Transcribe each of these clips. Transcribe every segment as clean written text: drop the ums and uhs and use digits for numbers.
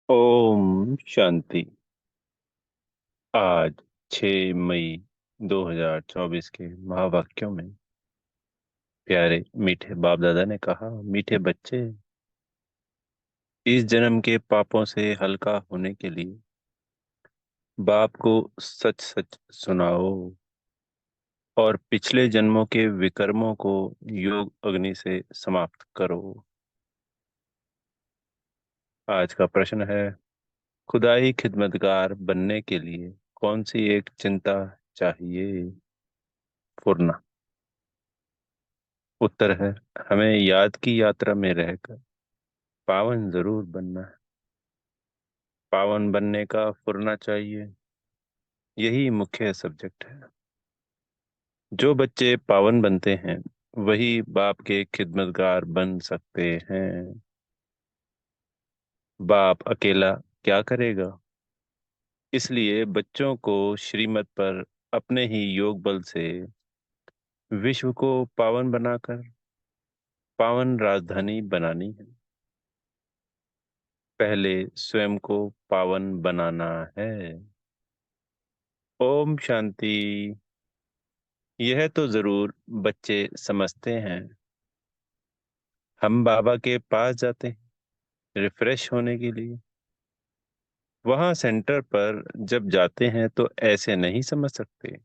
ओम शांति। आज 6 मई 2024 के महावाक्यों में प्यारे मीठे बाप दादा ने कहा, मीठे बच्चे, इस जन्म के पापों से हल्का होने के लिए बाप को सच सच सुनाओ और पिछले जन्मों के विकर्मों को योग अग्नि से समाप्त करो। आज का प्रश्न है, खुदाई खिदमतगार बनने के लिए कौन सी एक चिंता चाहिए? फुरना। उत्तर है, हमें याद की यात्रा में रहकर पावन जरूर बनना है। पावन बनने का फुरना चाहिए, यही मुख्य सब्जेक्ट है। जो बच्चे पावन बनते हैं वही बाप के खिदमतगार बन सकते हैं। बाप अकेला क्या करेगा? इसलिए बच्चों को श्रीमत पर अपने ही योग बल से विश्व को पावन बनाकर पावन राजधानी बनानी है। पहले स्वयं को पावन बनाना है। ओम शांति। यह तो जरूर बच्चे समझते हैं। हम बाबा के पास जाते हैं रिफ्रेश होने के लिए। वहां सेंटर पर जब जाते हैं तो ऐसे नहीं समझ सकते।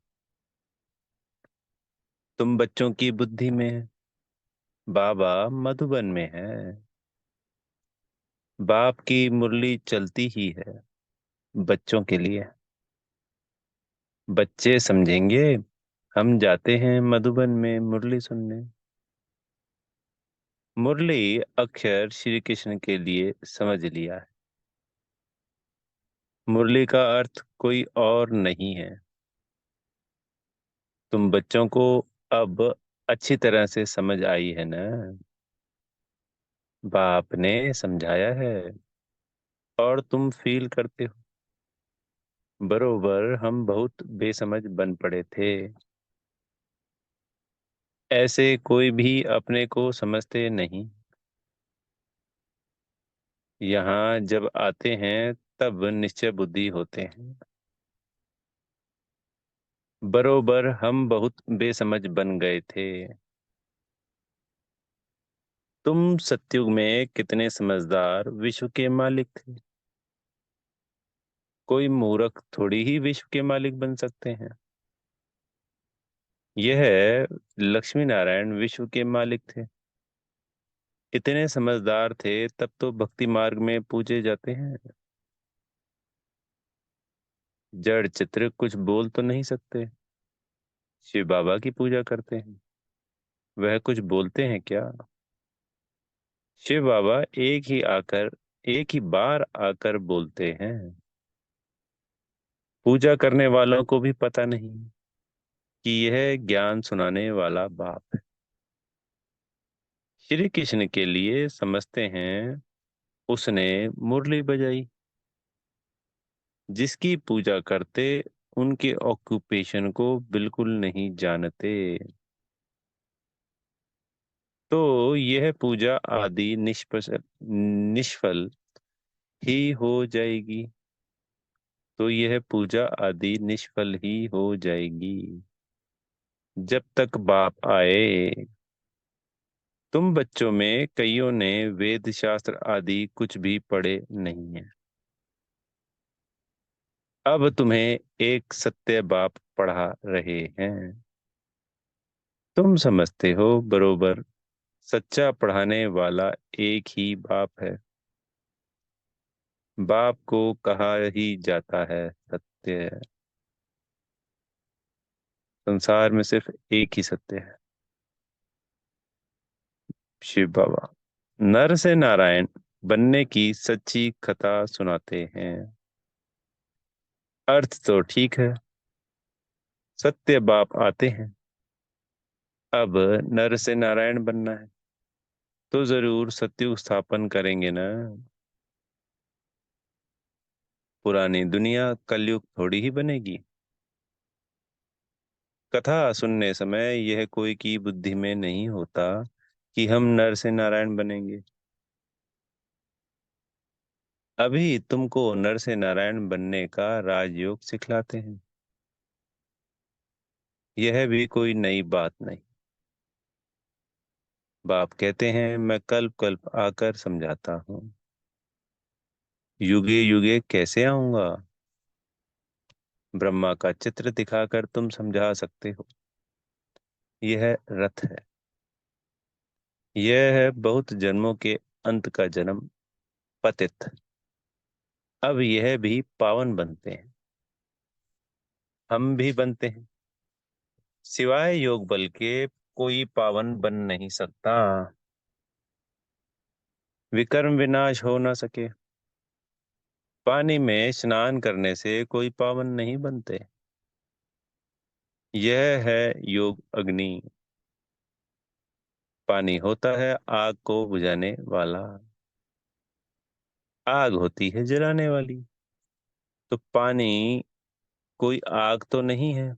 तुम बच्चों की बुद्धि में है, बाबा मधुबन में है। बाप की मुरली चलती ही है बच्चों के लिए। बच्चे समझेंगे, हम जाते हैं मधुबन में मुरली सुनने। मुरली अक्षर श्री कृष्ण के लिए समझ लिया है। मुरली का अर्थ कोई और नहीं है। तुम बच्चों को अब अच्छी तरह से समझ आई है ना? बाप ने समझाया है और तुम फील करते हो। बरोबर हम बहुत बेसमझ बन पड़े थे। ऐसे कोई भी अपने को समझते नहीं। यहाँ जब आते हैं तब निश्चय बुद्धि होते हैं। बरोबर हम बहुत बेसमझ बन गए थे। तुम सतयुग में कितने समझदार विश्व के मालिक थे। कोई मूर्ख थोड़ी ही विश्व के मालिक बन सकते हैं। यह लक्ष्मी नारायण विश्व के मालिक थे। इतने समझदार थे तब तो भक्ति मार्ग में पूजे जाते हैं। जड़ चित्र कुछ बोल तो नहीं सकते। शिव बाबा की पूजा करते हैं, वह कुछ बोलते हैं क्या? शिव बाबा एक ही बार आकर बोलते हैं। पूजा करने वालों को भी पता नहीं कि यह ज्ञान सुनाने वाला बाप है। श्री कृष्ण के लिए समझते हैं, उसने मुरली बजाई। जिसकी पूजा करते उनके ऑक्यूपेशन को बिल्कुल नहीं जानते। तो यह पूजा आदि निष्फल ही हो जाएगी। तो यह पूजा आदि निष्फल ही हो जाएगी जब तक बाप आए। तुम बच्चों में कईयों ने वेद शास्त्र आदि कुछ भी पढ़े नहीं है। अब तुम्हें एक सत्य बाप पढ़ा रहे हैं। तुम समझते हो बरोबर, सच्चा पढ़ाने वाला एक ही बाप है। बाप को कहा ही जाता है सत्य। संसार में सिर्फ एक ही सत्य है, शिव बाबा। नर से नारायण बनने की सच्ची कथा सुनाते हैं। अर्थ तो ठीक है। सत्य बाप आते हैं। अब नर से नारायण बनना है तो जरूर सत्युग स्थापन करेंगे ना। पुरानी दुनिया कलयुग थोड़ी ही बनेगी। कथा सुनने समय यह कोई की बुद्धि में नहीं होता कि हम नर से नारायण बनेंगे। अभी तुमको नर से नारायण बनने का राजयोग सिखलाते हैं। यह भी कोई नई बात नहीं। बाप कहते हैं, मैं कल्प कल्प आकर समझाता हूँ। युगे युगे कैसे आऊंगा? ब्रह्मा का चित्र दिखाकर तुम समझा सकते हो। यह रथ है। यह है बहुत जन्मों के अंत का जन्म, पतित। अब यह भी पावन बनते हैं। हम भी बनते हैं। सिवाय योग बल के कोई पावन बन नहीं सकता। विकर्म विनाश हो न सके। पानी में स्नान करने से कोई पावन नहीं बनते। यह है योग अग्नि। पानी होता है आग को बुझाने वाला। आग होती है जलाने वाली। तो पानी कोई आग तो नहीं है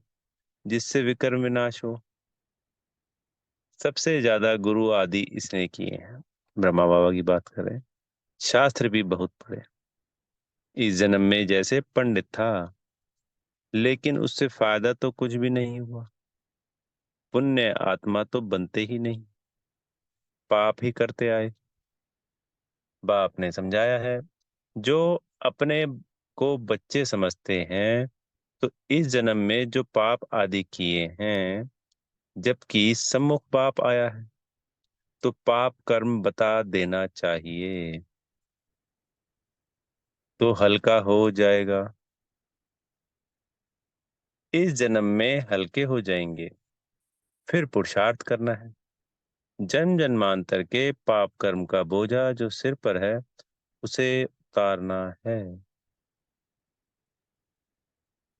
जिससे विकर्म विनाश हो। सबसे ज्यादा गुरु आदि इसने किए हैं। ब्रह्मा बाबा की बात करें, शास्त्र भी बहुत पढ़े। इस जन्म में जैसे पंडित था, लेकिन उससे फायदा तो कुछ भी नहीं हुआ। पुण्य आत्मा तो बनते ही नहीं, पाप ही करते आए। बाप ने समझाया है, जो अपने को बच्चे समझते हैं, तो इस जन्म में जो पाप आदि किए हैं, जबकि सम्मुख पाप आया है, तो पाप कर्म बता देना चाहिए, तो हल्का हो जाएगा। इस जन्म में हल्के हो जाएंगे। फिर पुरुषार्थ करना है। जन्म जन्मांतर के पाप कर्म का बोझा जो सिर पर है, उसे उतारना है।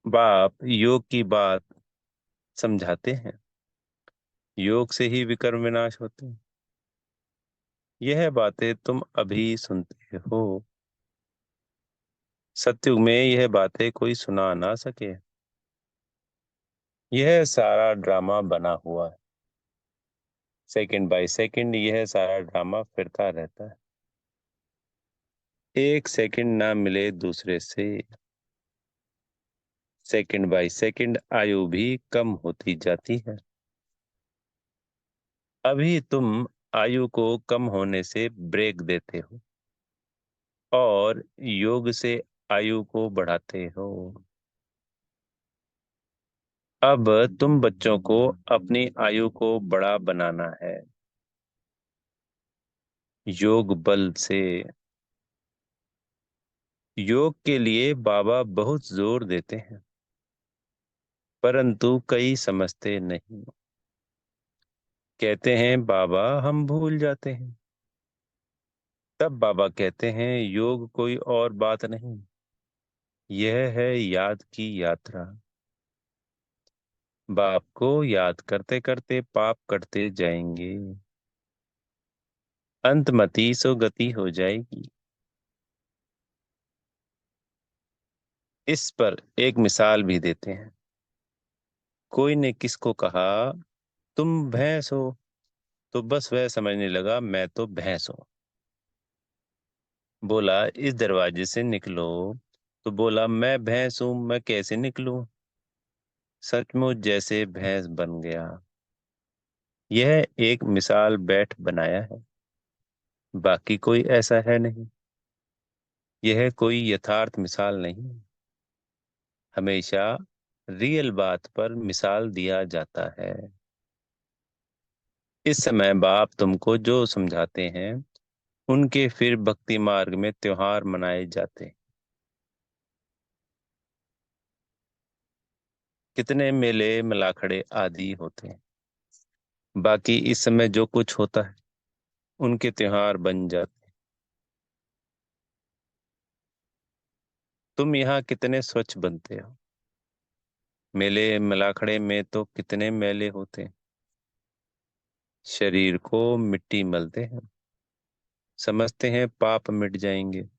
बाप योग की बात समझाते हैं। योग से ही विकर्म विनाश होते हैं। यह बातें तुम अभी सुनते हो। सतयुग में यह बातें कोई सुना ना सके। यह सारा ड्रामा बना हुआ है। सेकंड बाय सेकंड यह सारा ड्रामा फिरता रहता है। एक सेकंड ना मिले दूसरे से। सेकंड बाय सेकंड आयु भी कम होती जाती है। अभी तुम आयु को कम होने से ब्रेक देते हो और योग से आयु को बढ़ाते हो। अब तुम बच्चों को अपनी आयु को बड़ा बनाना है, योग बल से। योग के लिए बाबा बहुत जोर देते हैं, परंतु कई समझते नहीं। कहते हैं बाबा हम भूल जाते हैं। तब बाबा कहते हैं, योग कोई और बात नहीं, यह है याद की यात्रा। बाप को याद करते करते पाप करते जाएंगे। अंतमति सो गति हो जाएगी। इस पर एक मिसाल भी देते हैं। कोई ने किसको कहा, तुम भैंस हो, तो बस वह समझने लगा मैं तो भैंस हूं। बोला इस दरवाजे से निकलो, तो बोला मैं भैंस हूं, मैं कैसे निकलूं। सचमुच जैसे भैंस बन गया। यह एक मिसाल बैठ बनाया है, बाकी कोई ऐसा है नहीं। यह कोई यथार्थ मिसाल नहीं। हमेशा रियल बात पर मिसाल दिया जाता है। इस समय बाप तुमको जो समझाते हैं, उनके फिर भक्ति मार्ग में त्योहार मनाए जाते हैं। कितने मेले मलाखड़े आदि होते हैं, बाकी इस समय जो कुछ होता है उनके त्योहार बन जाते हैं। तुम यहाँ कितने स्वच्छ बनते हो। मेले मलाखड़े में तो कितने मेले होते हैं। शरीर को मिट्टी मलते हैं, समझते हैं पाप मिट जाएंगे।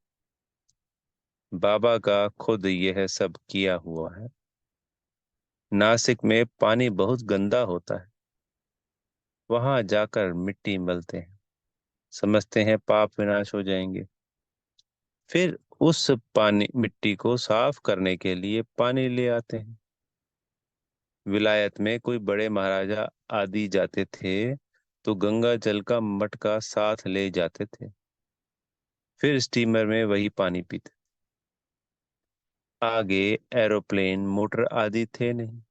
बाबा का खुद यह सब किया हुआ है। नासिक में पानी बहुत गंदा होता है, वहां जाकर मिट्टी मलते हैं, समझते हैं पाप विनाश हो जाएंगे। फिर उस पानी मिट्टी को साफ करने के लिए पानी ले आते हैं। विलायत में कोई बड़े महाराजा आदि जाते थे तो गंगा जल का मटका साथ ले जाते थे। फिर स्टीमर में वही पानी पीते। आगे एरोप्लेन मोटर आदि थे नहीं।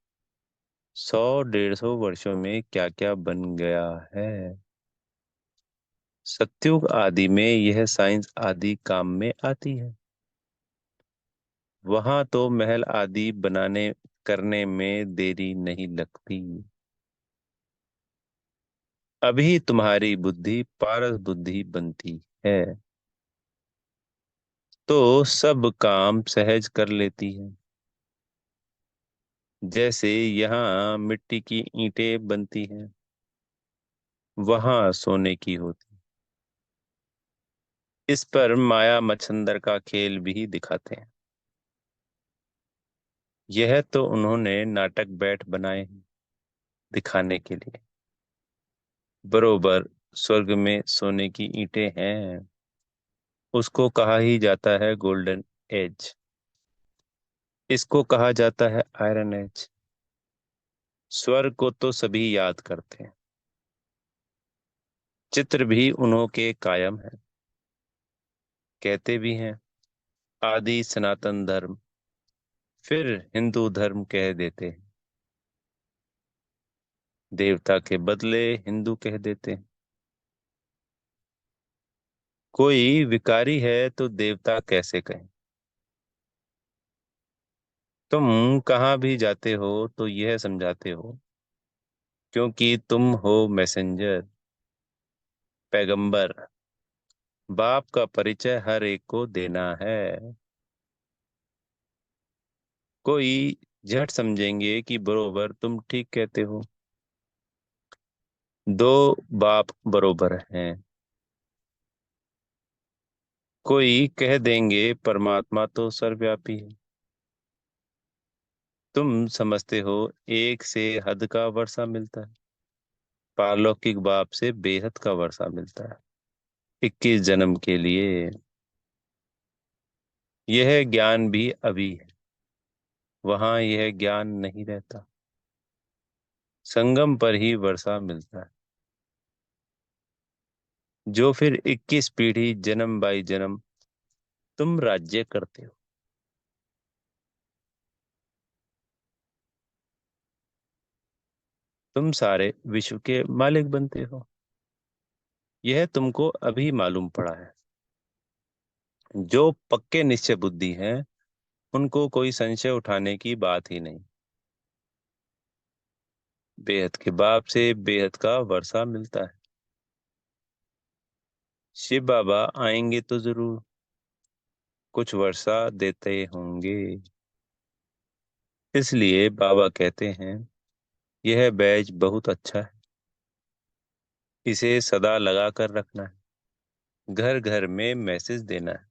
100 150 वर्षों में क्या क्या बन गया है। सतयुग आदि में यह साइंस आदि काम में आती है। वहां तो महल आदि बनाने करने में देरी नहीं लगती। अभी तुम्हारी बुद्धि पारस बुद्धि बनती है तो सब काम सहज कर लेती है। जैसे यहाँ मिट्टी की ईंटें बनती हैं, वहां सोने की होती। इस पर माया मच्छंदर का खेल भी दिखाते हैं। यह तो उन्होंने नाटक बैठ बनाए हैं दिखाने के लिए। बरोबर स्वर्ग में सोने की ईंटें हैं। उसको कहा ही जाता है गोल्डन एज। इसको कहा जाता है आयरन एज। स्वर्ग को तो सभी याद करते हैं। चित्र भी उन्हों के कायम है। कहते भी हैं आदि सनातन धर्म, फिर हिंदू धर्म कह देते हैं। देवता के बदले हिंदू कह देते हैं। कोई विकारी है तो देवता कैसे कहें। तुम कहाँ भी जाते हो तो यह समझाते हो, क्योंकि तुम हो मैसेंजर, पैगंबर। बाप का परिचय हर एक को देना है। कोई झट समझेंगे कि बरोबर तुम ठीक कहते हो। दो बाप बरोबर हैं। कोई कह देंगे परमात्मा तो सर्वव्यापी है। तुम समझते हो एक से हद का वर्षा मिलता है, पारलौकिक बाप से बेहद का वर्षा मिलता है। 21 जन्म के लिए। यह ज्ञान भी अभी है, वहां यह ज्ञान नहीं रहता। संगम पर ही वर्षा मिलता है, जो फिर 21 पीढ़ी जन्म बाई जन्म तुम राज्य करते हो। तुम सारे विश्व के मालिक बनते हो। यह तुमको अभी मालूम पड़ा है। जो पक्के निश्चय बुद्धि हैं उनको कोई संशय उठाने की बात ही नहीं। बेहद के बाप से बेहद का वर्षा मिलता है। शिव बाबा आएंगे तो जरूर कुछ वर्षा देते होंगे। इसलिए बाबा कहते हैं यह बैच बहुत अच्छा है, इसे सदा लगा कर रखना है। घर घर में मैसेज देना है।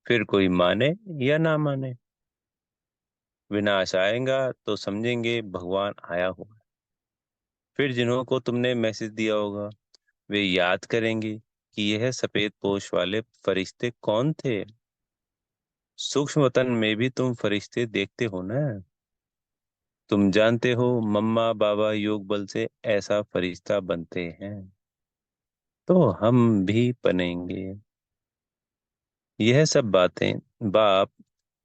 फिर कोई माने या ना माने, विनाश आएगा तो समझेंगे भगवान आया होगा। फिर जिन्हों को तुमने मैसेज दिया होगा वे याद करेंगे कि यह सफेद पोश वाले फरिश्ते कौन थे। सूक्ष्म वतन में भी तुम फरिश्ते देखते हो ना। तुम जानते हो मम्मा बाबा योग बल से ऐसा फरिश्ता बनते हैं तो हम भी बनेंगे। यह सब बातें बाप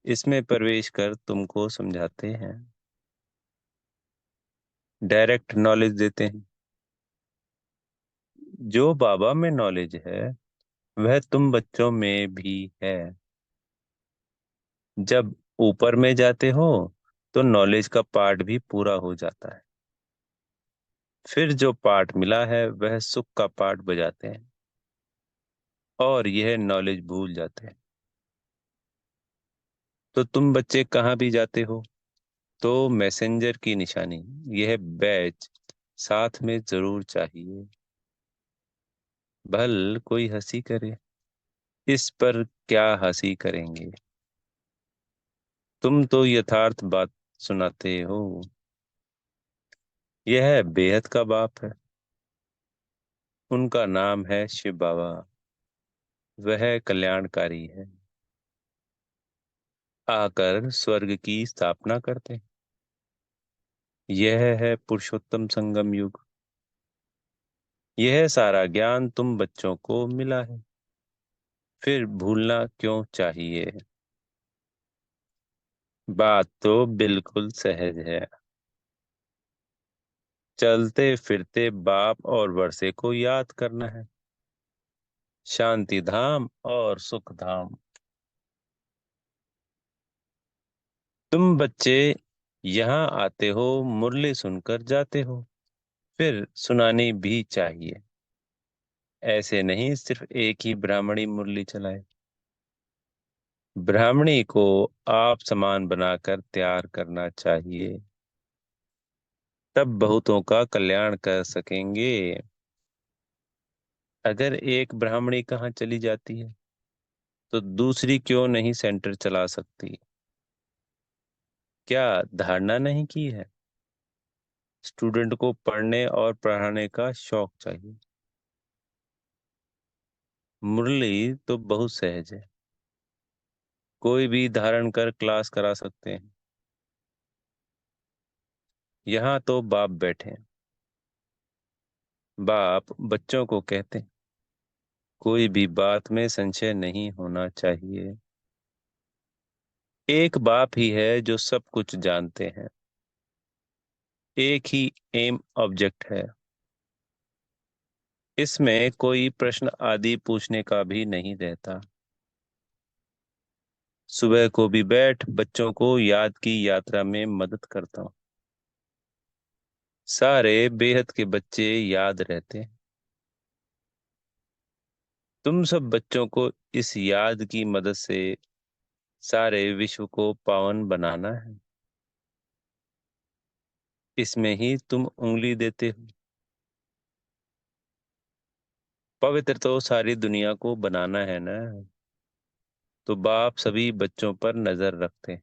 इसमें प्रवेश कर तुमको समझाते हैं, डायरेक्ट नॉलेज देते हैं। जो बाबा में नॉलेज है वह तुम बच्चों में भी है। जब ऊपर में जाते हो तो नॉलेज का पार्ट भी पूरा हो जाता है। फिर जो पार्ट मिला है वह सुख का पार्ट बजाते हैं और यह नॉलेज भूल जाते हैं। तो तुम बच्चे कहाँ भी जाते हो तो मैसेंजर की निशानी, यह बैच साथ में जरूर चाहिए। भल कोई हंसी करे, इस पर क्या हंसी करेंगे। तुम तो यथार्थ बात सुनाते हो। यह बेहद का बाप है, उनका नाम है शिव बाबा। वह कल्याणकारी है, आकर स्वर्ग की स्थापना करते हैं। यह है पुरुषोत्तम संगम युग। यह सारा ज्ञान तुम बच्चों को मिला है, फिर भूलना क्यों चाहिए? बात तो बिल्कुल सहज है। चलते फिरते बाप और वर्षे को याद करना है। शांति धाम और सुख धाम। तुम बच्चे यहाँ आते हो, मुरली सुनकर जाते हो, फिर सुनानी भी चाहिए। ऐसे नहीं सिर्फ एक ही ब्राह्मणी मुरली चलाए। ब्राह्मणी को आप समान बनाकर तैयार करना चाहिए, तब बहुतों का कल्याण कर सकेंगे। अगर एक ब्राह्मणी कहाँ चली जाती है, तो दूसरी क्यों नहीं सेंटर चला सकती? क्या धारणा नहीं की है? स्टूडेंट को पढ़ने और पढ़ाने का शौक चाहिए। मुरली तो बहुत सहज है, कोई भी धारण कर क्लास करा सकते हैं। यहाँ तो बाप बैठे हैं। बाप बच्चों को कहते हैं, कोई भी बात में संशय नहीं होना चाहिए। एक बाप ही है जो सब कुछ जानते हैं। एक ही एम ऑब्जेक्ट है। इसमें कोई प्रश्न आदि पूछने का भी नहीं रहता। सुबह को भी बैठ बच्चों को याद की यात्रा में मदद करता हूँ। सारे बेहद के बच्चे याद रहते हैं। तुम सब बच्चों को इस याद की मदद से सारे विश्व को पावन बनाना है। इसमें ही तुम उंगली देते हो। पवित्र तो सारी दुनिया को बनाना है ना। तो बाप सभी बच्चों पर नजर रखते हैं।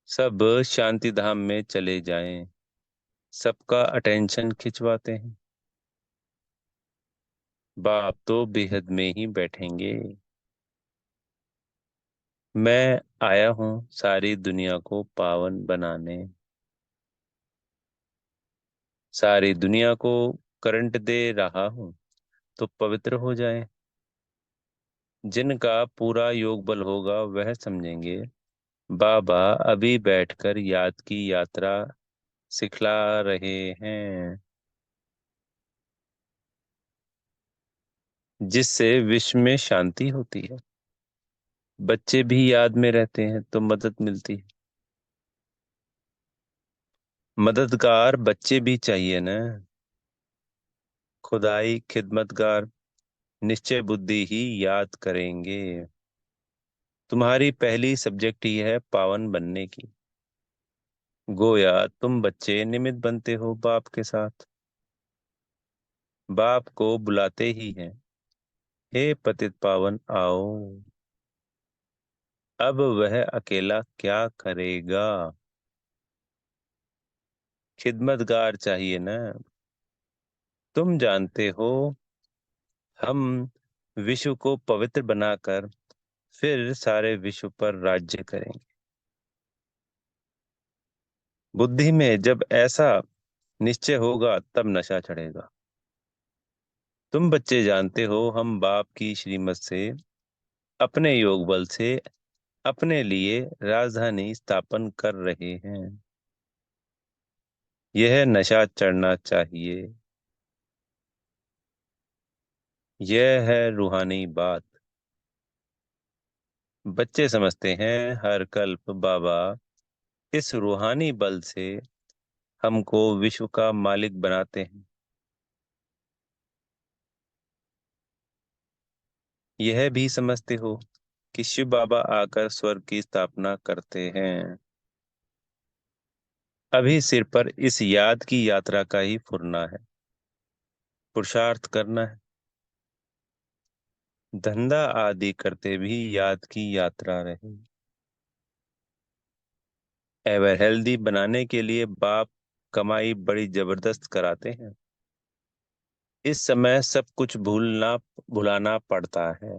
सब शांति धाम में चले जाएं। सबका अटेंशन खिंचवाते हैं। बाप तो बेहद में ही बैठेंगे। मैं आया हूँ सारी दुनिया को पावन बनाने। सारी दुनिया को करंट दे रहा हूँ, तो पवित्र हो जाए। जिनका पूरा योग बल होगा वह समझेंगे, बाबा अभी बैठकर याद की यात्रा सिखला रहे हैं, जिससे विश्व में शांति होती है। बच्चे भी याद में रहते हैं तो मदद मिलती है। मददगार बच्चे भी चाहिए ना। खुदाई खिदमतगार निश्चय बुद्धि ही याद करेंगे। तुम्हारी पहली सब्जेक्ट ही है पावन बनने की। गोया तुम बच्चे निमित्त बनते हो बाप के साथ। बाप को बुलाते ही हैं, हे पतित पावन आओ। अब वह अकेला क्या करेगा? खिदमतगार चाहिए ना। तुम जानते हो, हम विश्व को पवित्र बनाकर फिर सारे विश्व पर राज्य करेंगे। बुद्धि में जब ऐसा निश्चय होगा तब नशा चढ़ेगा। तुम बच्चे जानते हो, हम बाप की श्रीमत से अपने योग बल से अपने लिए राजधानी स्थापन कर रहे हैं। यह नशा चढ़ना चाहिए। यह है रूहानी बात। बच्चे समझते हैं हर कल्प बाबा इस रूहानी बल से हमको विश्व का मालिक बनाते हैं। यह भी समझते हो कि शिव बाबा आकर स्वर्ग की स्थापना करते हैं। अभी सिर पर इस याद की यात्रा का ही फुरना है। पुरुषार्थ करना है। धंधा आदि करते भी याद की यात्रा रहे। एवर हेल्दी बनाने के लिए बाप कमाई बड़ी जबरदस्त कराते हैं। इस समय सब कुछ भुलाना पड़ता है।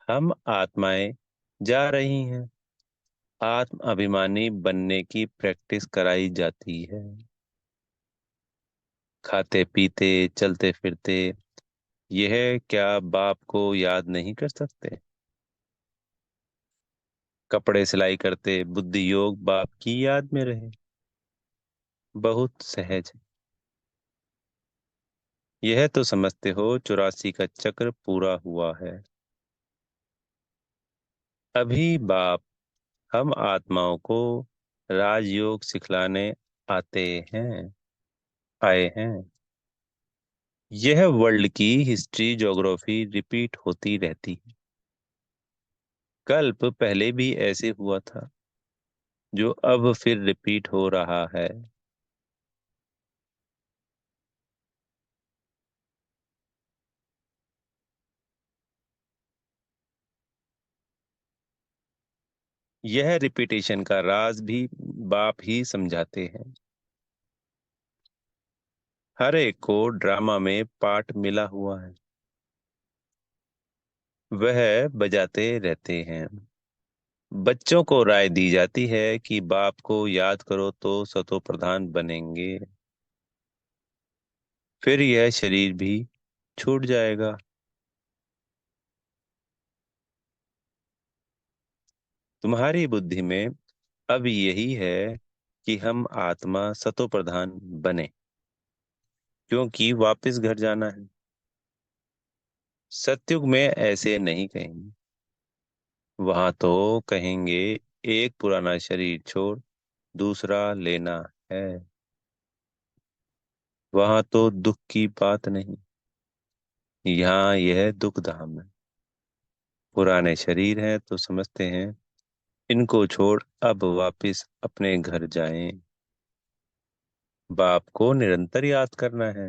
हम आत्माएं जा रही हैं। आत्म अभिमानी बनने की प्रैक्टिस कराई जाती है। खाते पीते चलते फिरते यह क्या बाप को याद नहीं कर सकते? कपड़े सिलाई करते बुद्धि योग बाप की याद में रहे। बहुत सहज है। यह तो समझते हो 84 का चक्र पूरा हुआ है। अभी बाप हम आत्माओं को राजयोग सिखलाने आते हैं आए हैं। यह वर्ल्ड की हिस्ट्री ज्योग्राफी रिपीट होती रहती है। कल्प पहले भी ऐसे हुआ था जो अब फिर रिपीट हो रहा है। यह रिपीटेशन का राज भी बाप ही समझाते हैं। हर एक को ड्रामा में पार्ट मिला हुआ है। वह बजाते रहते हैं। बच्चों को राय दी जाती है कि बाप को याद करो तो सतो प्रधान बनेंगे। फिर यह शरीर भी छूट जाएगा। तुम्हारी बुद्धि में अब यही है कि हम आत्मा सतो प्रधान बने, क्योंकि वापस घर जाना है। सतयुग में ऐसे नहीं कहेंगे। वहां तो कहेंगे एक पुराना शरीर छोड़ दूसरा लेना है। वहां तो दुख की बात नहीं। यहाँ यह दुख धाम है। पुराने शरीर हैं तो समझते हैं इनको छोड़ अब वापिस अपने घर जाएं। बाप को निरंतर याद करना है।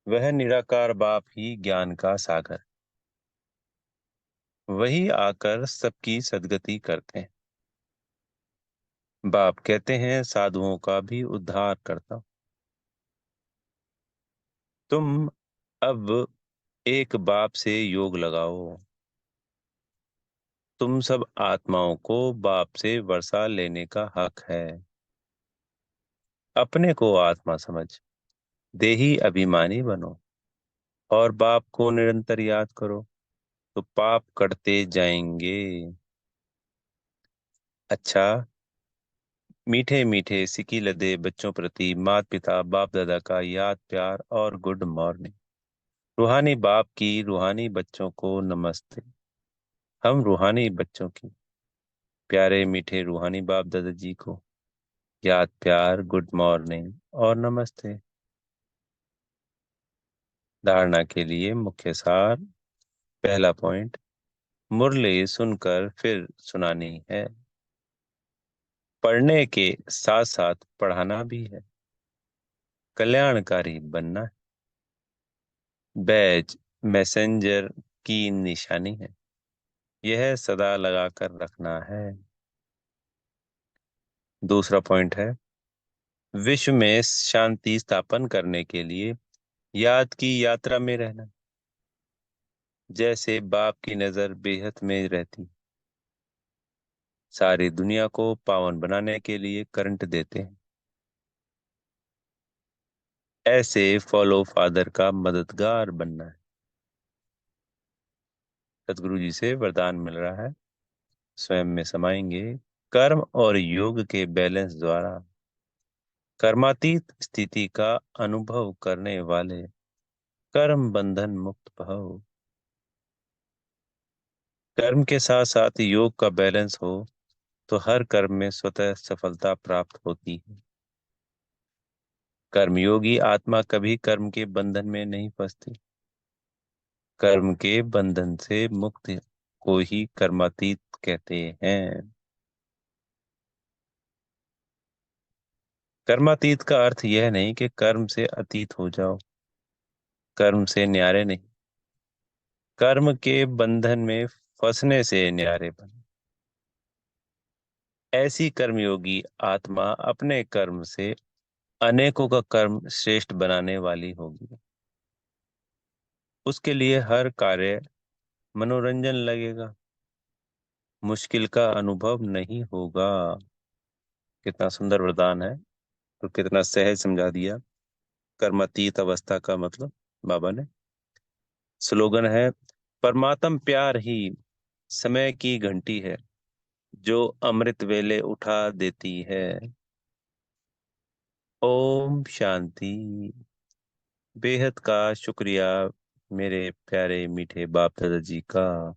वह निराकार बाप ही ज्ञान का सागर। वही आकर सबकी सद्गति करते हैं। बाप कहते हैं साधुओं का भी उद्धार करता हूं। तुम अब एक बाप से योग लगाओ। तुम सब आत्माओं को बाप से वर्षा लेने का हक है। अपने को आत्मा समझ देही अभिमानी बनो और बाप को निरंतर याद करो तो पाप कटते जाएंगे। अच्छा, मीठे मीठे सिकी लदे बच्चों प्रति माता पिता बाप दादा का याद प्यार और गुड मॉर्निंग। रूहानी बाप की रूहानी बच्चों को नमस्ते। हम रूहानी बच्चों की प्यारे मीठे रूहानी बाप दादा जी को याद प्यार गुड मॉर्निंग और नमस्ते। धारणा के लिए मुख्य सार। पहला पॉइंट, मुरली सुनकर फिर सुनानी है। पढ़ने के साथ साथ पढ़ाना भी है। कल्याणकारी बनना है। बैज मैसेंजर की निशानी है। यह सदा लगा कर रखना है। दूसरा पॉइंट है, विश्व में शांति स्थापन करने के लिए याद की यात्रा में रहना। जैसे बाप की नजर बेहद में रहती, सारी दुनिया को पावन बनाने के लिए करंट देते हैं। ऐसे फॉलो फादर का मददगार बनना है। सतगुरु जी से वरदान मिल रहा है, स्वयं में समाएंगे। कर्म और योग के बैलेंस द्वारा कर्मातीत स्थिति का अनुभव करने वाले कर्म बंधन मुक्त भव। कर्म के साथ साथ योग का बैलेंस हो तो हर कर्म में स्वतः सफलता प्राप्त होती है। कर्मयोगी आत्मा कभी कर्म के बंधन में नहीं फंसती। कर्म के बंधन से मुक्त को ही कर्मातीत कहते हैं। कर्मातीत का अर्थ यह नहीं कि कर्म से अतीत हो जाओ, कर्म से न्यारे नहीं, कर्म के बंधन में फंसने से न्यारे बने। ऐसी कर्मयोगी आत्मा अपने कर्म से अनेकों का कर्म श्रेष्ठ बनाने वाली होगी। उसके लिए हर कार्य मनोरंजन लगेगा, मुश्किल का अनुभव नहीं होगा। कितना सुंदर वरदान है और कितना सहज समझा दिया। कर्मातीत अवस्था का मतलब बाबा ने। स्लोगन है, परमात्म प्यार ही समय की घंटी है, जो अमृत वेले उठा देती है। ओम शांति। बेहद का शुक्रिया मेरे प्यारे मीठे बाप दादा जी का।